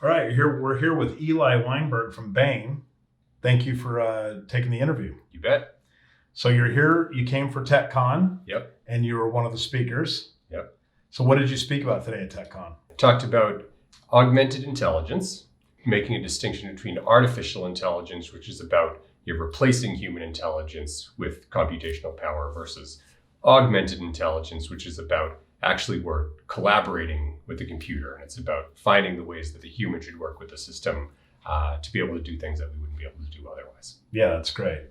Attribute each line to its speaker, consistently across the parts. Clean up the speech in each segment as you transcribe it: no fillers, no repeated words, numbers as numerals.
Speaker 1: All right, we're here with Eli Weinberg from Bain. Thank you for taking the interview.
Speaker 2: You bet.
Speaker 1: So you're here, you came for TechCon.
Speaker 2: Yep.
Speaker 1: And you were one of the speakers.
Speaker 2: Yep.
Speaker 1: So what did you speak about today at TechCon?
Speaker 2: I talked about augmented intelligence, making a distinction between artificial intelligence, which is about you're replacing human intelligence with computational power, versus augmented intelligence, which is about actually we're collaborating with the computer, and it's about finding the ways that the human should work with the system to be able to do things that we wouldn't be able to do otherwise.
Speaker 1: Yeah, that's great.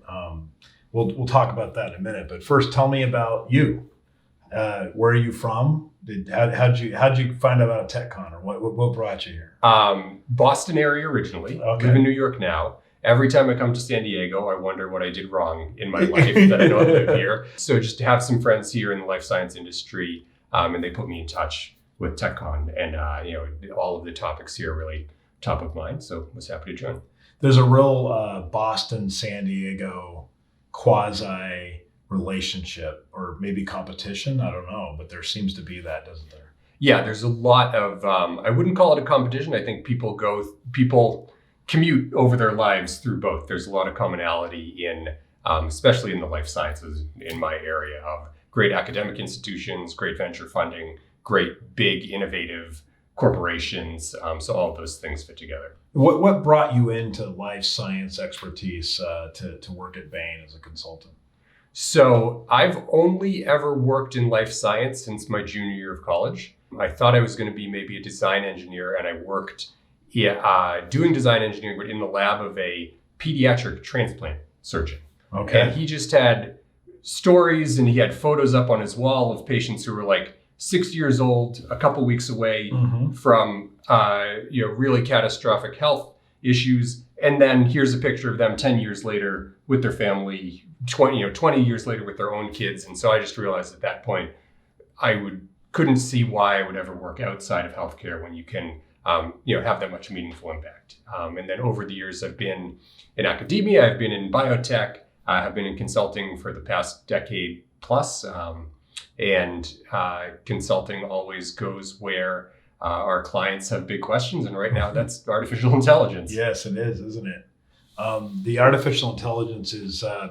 Speaker 1: We'll talk about that in a minute, but first tell me about you. Where are you from? How'd you find out about TechCon, or what brought you here?
Speaker 2: Boston area originally.
Speaker 1: Okay.
Speaker 2: Live in New York now. Every time I come to San Diego, I wonder what I did wrong in my life that I don't live here. So just to have some friends here in the life science industry, and they put me in touch with TechCon, and all of the topics here are really top of mind. So I was happy to join.
Speaker 1: There's a real Boston, San Diego quasi relationship, or maybe competition. I don't know, but there seems to be that, doesn't there?
Speaker 2: Yeah, there's a lot of. I wouldn't call it a competition. I think people commute over their lives through both. There's a lot of commonality in, especially in the life sciences in my area, of great academic institutions, great venture funding, great big innovative corporations. So all of those things fit together.
Speaker 1: What brought you into life science expertise to work at Bain as a consultant?
Speaker 2: So I've only ever worked in life science since my junior year of college. I thought I was going to be maybe a design engineer, and I worked doing design engineering, but in the lab of a pediatric transplant surgeon.
Speaker 1: Okay.
Speaker 2: And he just had stories, and he had photos up on his wall of patients who were like 6 years old, a couple weeks away from really catastrophic health issues. And then here's a picture of them 10 years later with their family, 20 years later with their own kids. And so I just realized at that point, couldn't see why I would ever work outside of healthcare when you can have that much meaningful impact. And then over the years, I've been in academia, I've been in biotech, I have been in consulting for the past decade plus. And consulting always goes where our clients have big questions. And right now that's artificial intelligence.
Speaker 1: Yes, it is, isn't it? The artificial intelligence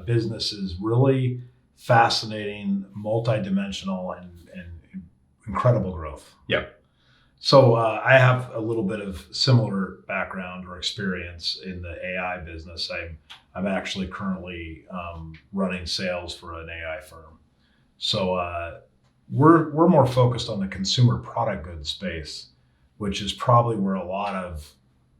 Speaker 1: business is really fascinating, multidimensional, and incredible growth.
Speaker 2: Yeah.
Speaker 1: So I have a little bit of similar background or experience in the AI business. I'm actually currently running sales for an AI firm. So we're more focused on the consumer product goods space, which is probably where a lot of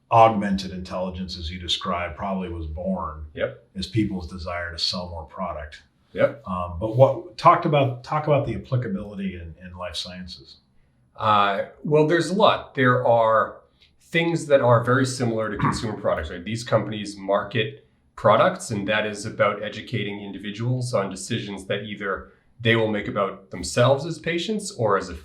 Speaker 1: augmented intelligence, as you described, probably was born.
Speaker 2: Yep.
Speaker 1: Is people's desire to sell more product.
Speaker 2: Yep.
Speaker 1: But talk about the applicability in life sciences.
Speaker 2: Well, there's a lot. There are things that are very similar to consumer products, right? These companies market products, and that is about educating individuals on decisions that either they will make about themselves as patients, or as a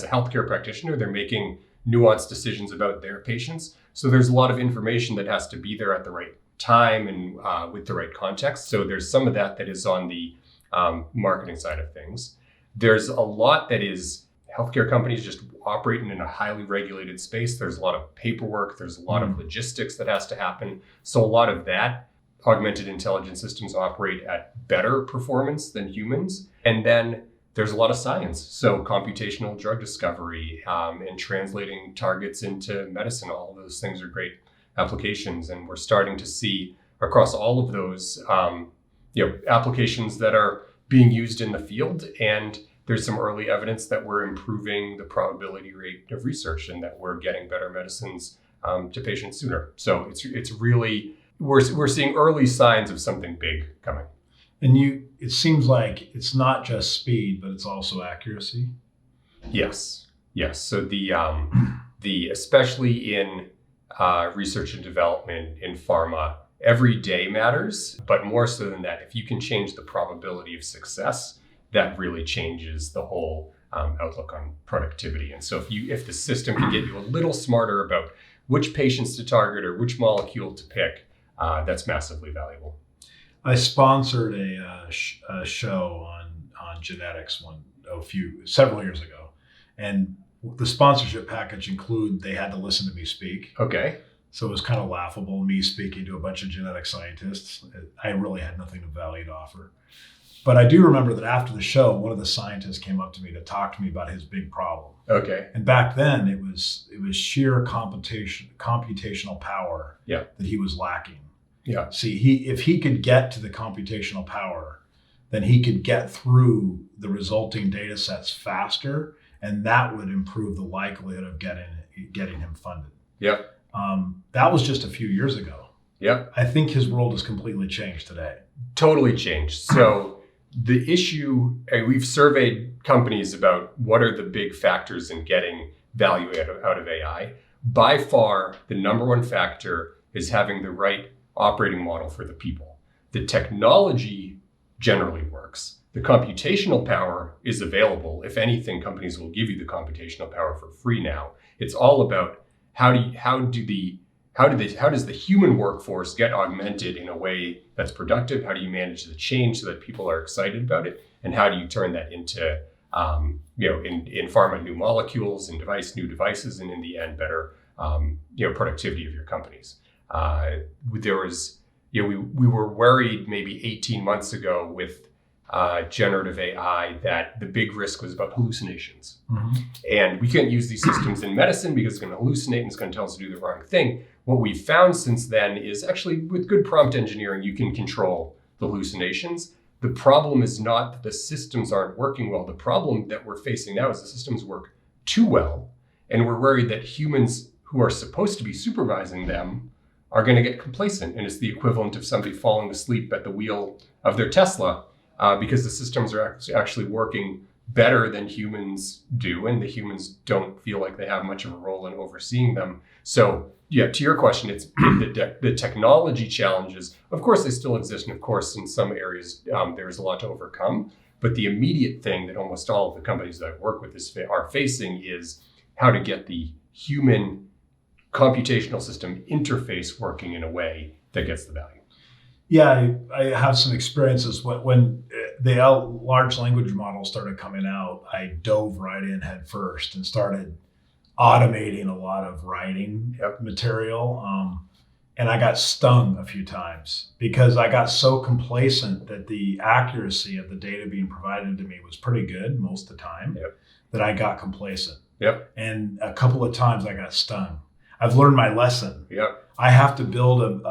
Speaker 2: healthcare practitioner, they're making nuanced decisions about their patients. So there's a lot of information that has to be there at the right time and with the right context. So there's some of that is on the marketing side of things. There's a lot that is healthcare companies just operating in a highly regulated space. There's a lot of paperwork. There's a lot of logistics that has to happen. So a lot of that, augmented intelligence systems operate at better performance than humans. And then there's a lot of science. So computational drug discovery and translating targets into medicine, all of those things are great applications. And we're starting to see across all of those applications that are being used in the field. And there's some early evidence that we're improving the probability rate of research, and that we're getting better medicines to patients sooner. So it's really, we're seeing early signs of something big coming.
Speaker 1: And it seems like it's not just speed, but it's also accuracy.
Speaker 2: Yes. So the especially in research and development in pharma, every day matters, but more so than that, if you can change the probability of success, that really changes the whole outlook on productivity. And so if the system can get you a little smarter about which patients to target or which molecule to pick, that's massively valuable.
Speaker 1: I sponsored a show on genetics several years ago, and the sponsorship package include they had to listen to me speak.
Speaker 2: Okay.
Speaker 1: So it was kind of laughable, me speaking to a bunch of genetic scientists. I really had nothing of value to offer. But I do remember that after the show, one of the scientists came up to me to talk to me about his big problem.
Speaker 2: Okay.
Speaker 1: And back then, it was sheer computational power that he was lacking.
Speaker 2: Yeah.
Speaker 1: See, if he could get to the computational power, then he could get through the resulting data sets faster, and that would improve the likelihood of getting him funded.
Speaker 2: Yep.
Speaker 1: That was just a few years ago.
Speaker 2: Yep.
Speaker 1: I think his world has completely changed today.
Speaker 2: Totally changed. So the issue, we've surveyed companies about what are the big factors in getting value out of AI. By far, the number one factor is having the right operating model for the people. The technology generally works. The computational power is available. If anything, companies will give you the computational power for free now. It's all about how does the human workforce get augmented in a way that's productive? How do you manage the change so that people are excited about it? And how do you turn that into, in pharma, new molecules, in new devices, and in the end, better, productivity of your companies? We were worried maybe 18 months ago with generative AI that the big risk was about hallucinations. Mm-hmm. And we can't use these systems in medicine because it's going to hallucinate and it's going to tell us to do the wrong thing. What we've found since then is actually with good prompt engineering, you can control the hallucinations. The problem is not that the systems aren't working well. The problem that we're facing now is the systems work too well. And we're worried that humans who are supposed to be supervising them are going to get complacent. And it's the equivalent of somebody falling asleep at the wheel of their Tesla because the systems are actually working better than humans do. And the humans don't feel like they have much of a role in overseeing them. So yeah, to your question, it's the technology challenges. Of course, they still exist. And of course, in some areas, there's a lot to overcome. But the immediate thing that almost all of the companies that I work with are facing is how to get the human computational system interface working in a way that gets the value.
Speaker 1: Yeah, I have some experiences. When the large language models started coming out, I dove right in head first and started automating a lot of writing material. And I got stung a few times because I got so complacent that the accuracy of the data being provided to me was pretty good most of the time that I got complacent.
Speaker 2: Yep.
Speaker 1: And a couple of times I got stung. I've learned my lesson.
Speaker 2: Yep.
Speaker 1: I have to build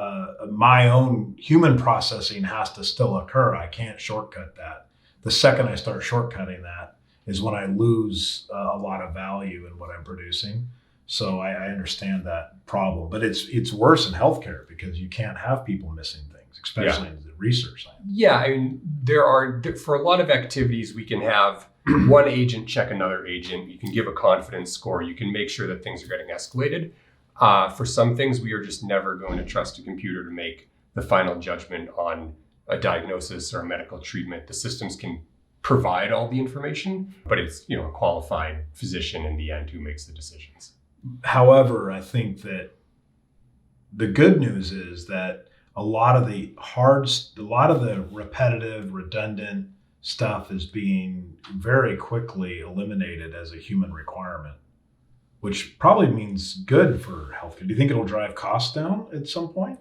Speaker 1: my own human processing has to still occur. I can't shortcut that. The second I start shortcutting that is when I lose a lot of value in what I'm producing. So I understand that problem, but it's worse in healthcare because you can't have people missing things, especially in the research science.
Speaker 2: Yeah, I mean, for a lot of activities, we can have one agent check another agent. You can give a confidence score. You can make sure that things are getting escalated. For some things, we are just never going to trust a computer to make the final judgment on a diagnosis or a medical treatment. The systems can provide all the information, but it's a qualified physician in the end who makes the decisions.
Speaker 1: However, I think that the good news is that a lot of the repetitive, redundant stuff is being very quickly eliminated as a human requirement, which probably means good for healthcare. Do you think it'll drive costs down at some point?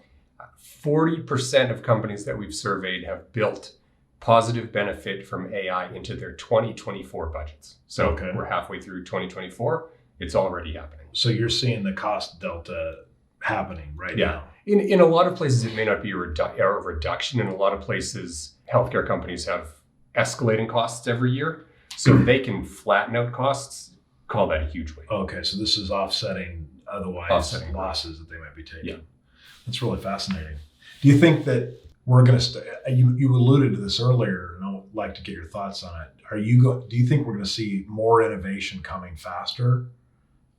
Speaker 2: 40% of companies that we've surveyed have built positive benefit from AI into their 2024 budgets. So We're halfway through 2024. It's already happening.
Speaker 1: So you're seeing the cost delta happening right now.
Speaker 2: In a lot of places, it may not be a reduction. In a lot of places, healthcare companies have escalating costs every year. So if they can flatten out costs, call that a huge win.
Speaker 1: Okay, so this is offsetting losses that they might be taking.
Speaker 2: Yeah.
Speaker 1: That's really fascinating. Do you think that we're going to you alluded to this earlier, and I'd like to get your thoughts on it. Do you think we're going to see more innovation coming faster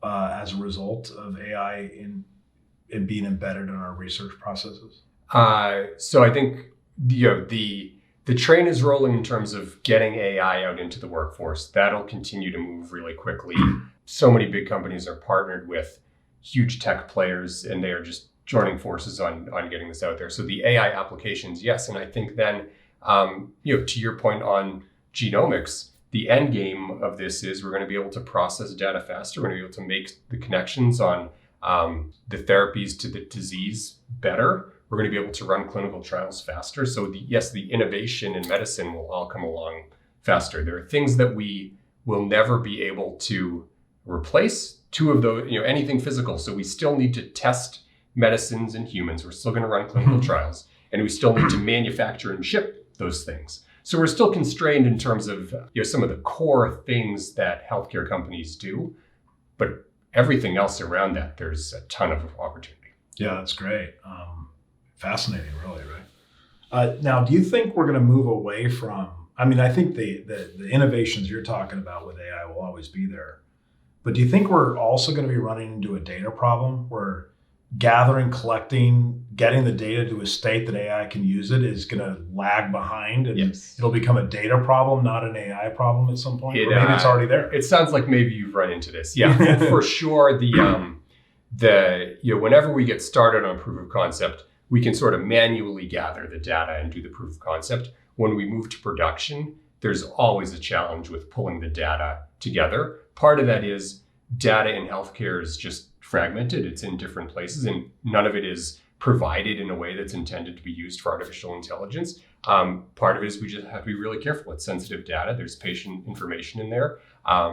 Speaker 1: as a result of AI in being embedded in our research processes?
Speaker 2: So I think the train is rolling in terms of getting AI out into the workforce. That'll continue to move really quickly. So many big companies are partnered with huge tech players, and they are just joining forces on getting this out there. So the AI applications, yes. And I think then, to your point on genomics, the end game of this is we're going to be able to process data faster. We're going to be able to make the connections on the therapies to the disease better. We're going to be able to run clinical trials faster. So the innovation in medicine will all come along faster. There are things that we will never be able to replace. Two of those, anything physical. So we still need to test medicines in humans. We're still going to run clinical trials, and we still need to manufacture and ship those things. So we're still constrained in terms of some of the core things that healthcare companies do, but everything else around that, there's a ton of opportunity.
Speaker 1: Yeah, that's great. Fascinating, really, right? Now, do you think we're going to move away from? I mean, I think the innovations you're talking about with AI will always be there, but do you think we're also going to be running into a data problem where gathering, collecting, getting the data to a state that AI can use it is going to lag behind, and it'll become a data problem, not an AI problem at some point? Or maybe it's already there.
Speaker 2: It sounds like maybe you've run into this. Yeah, for sure. Whenever we get started on proof of concept, we can sort of manually gather the data and do the proof of concept. When we move to production, there's always a challenge with pulling the data together. Part of that is data in healthcare is just fragmented. It's in different places, and none of it is provided in a way that's intended to be used for artificial intelligence. Part of it is we just have to be really careful. It's sensitive data. There's patient information in there.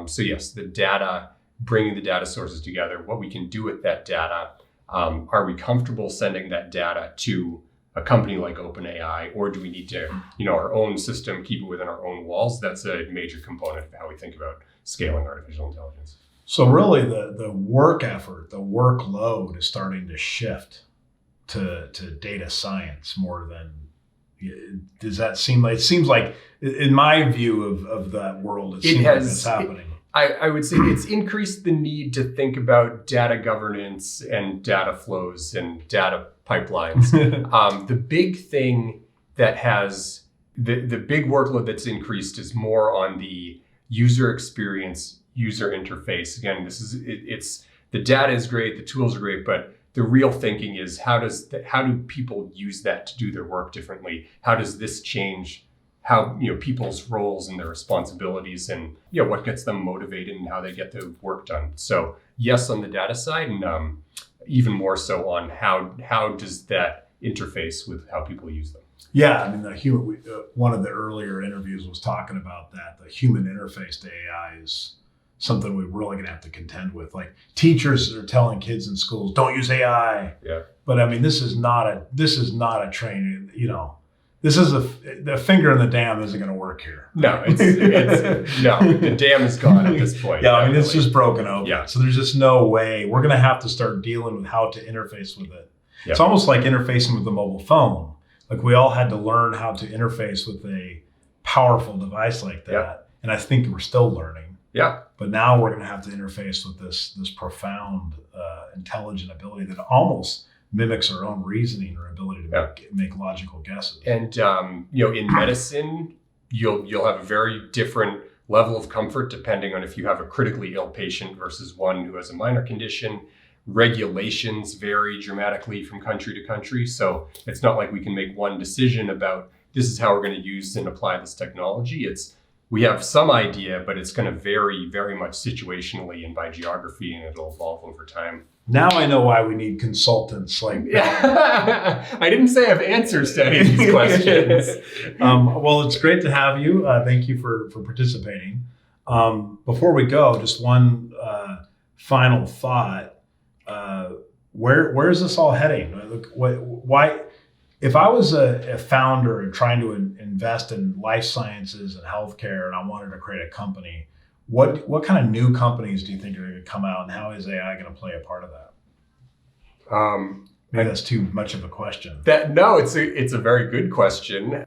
Speaker 2: So yes, the data, bringing the data sources together, what we can do with that data. Are we comfortable sending that data to a company like OpenAI, or do we need to, our own system, keep it within our own walls? That's a major component of how we think about scaling artificial intelligence.
Speaker 1: So really the work effort, the workload is starting to shift to data science more than, does that seem like, it seems like in my view of that world, it seems like it's happening.
Speaker 2: I would say it's increased the need to think about data governance and data flows and data pipelines. The big thing that has, the big workload that's increased is more on the user experience, user interface. Again, it's the data is great, the tools are great, but the real thinking is how do people use that to do their work differently? How does this change how people's roles and their responsibilities, and what gets them motivated and how they get the work done? So yes, on the data side, and even more so on how does that interface with how people use them.
Speaker 1: Yeah, I mean, one of the earlier interviews was talking about that. The human interface to AI is something we're really going to have to contend with. Like teachers are telling kids in schools, don't use AI.
Speaker 2: Yeah.
Speaker 1: But I mean, this is not a training. This is the finger in the dam isn't going to work here.
Speaker 2: No, no, the dam is gone at this point.
Speaker 1: Yeah, I mean, it's just broken open.
Speaker 2: Yeah.
Speaker 1: So there's just no way. We're going to have to start dealing with how to interface with it.
Speaker 2: Yeah.
Speaker 1: It's almost like interfacing with the mobile phone. Like we all had to learn how to interface with a powerful device like that. Yeah. And I think we're still learning.
Speaker 2: Yeah.
Speaker 1: But now we're going to have to interface with this profound, intelligent ability that almost mimics our own reasoning or ability to make logical guesses.
Speaker 2: And in medicine, you'll have a very different level of comfort depending on if you have a critically ill patient versus one who has a minor condition. Regulations vary dramatically from country to country, so it's not like we can make one decision about this is how we're going to use and apply this technology. We have some idea, but it's going to vary very much situationally and by geography, and it'll evolve over time.
Speaker 1: Now I know why we need consultants like
Speaker 2: I didn't say I have answers to any of these questions.
Speaker 1: Well, it's great to have you. Thank you for participating. Before we go, just one final thought. Where is this all heading? Why? If I was a founder and trying to invest in life sciences and healthcare, and I wanted to create a company, what kind of new companies do you think are going to come out, and how is AI going to play a part of that? Maybe that's too much of a question.
Speaker 2: No, it's a very good question.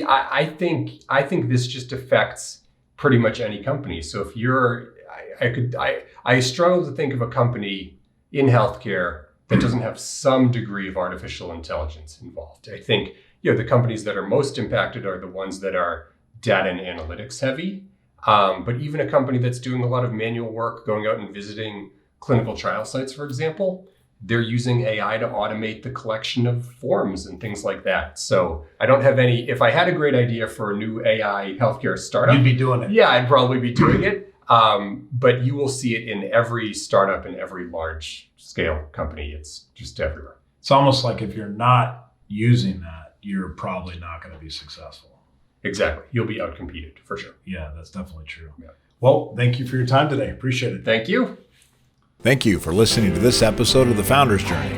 Speaker 2: I think this just affects pretty much any company. So if you're, I struggle to think of a company in healthcare that doesn't have some degree of artificial intelligence involved. I think the companies that are most impacted are the ones that are data and analytics heavy. But even a company that's doing a lot of manual work, going out and visiting clinical trial sites, for example, they're using AI to automate the collection of forms and things like that. So I don't have any, if I had a great idea for a new AI healthcare startup,
Speaker 1: You'd be doing it.
Speaker 2: yeah, I'd probably be doing it. But you will see it in every startup and every large scale company. It's just everywhere.
Speaker 1: It's almost like if you're not using that, you're probably not going to be successful.
Speaker 2: Exactly. You'll be outcompeted for sure.
Speaker 1: Yeah, that's definitely true.
Speaker 2: Yeah.
Speaker 1: Well, thank you for your time today. Appreciate it.
Speaker 2: Thank you.
Speaker 3: Thank you for listening to this episode of The Founder's Journey.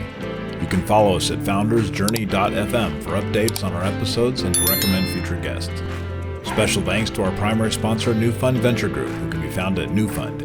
Speaker 3: You can follow us at foundersjourney.fm for updates on our episodes and to recommend future guests. Special thanks to our primary sponsor, Newfund Venture Group, who can be found at newfund.com.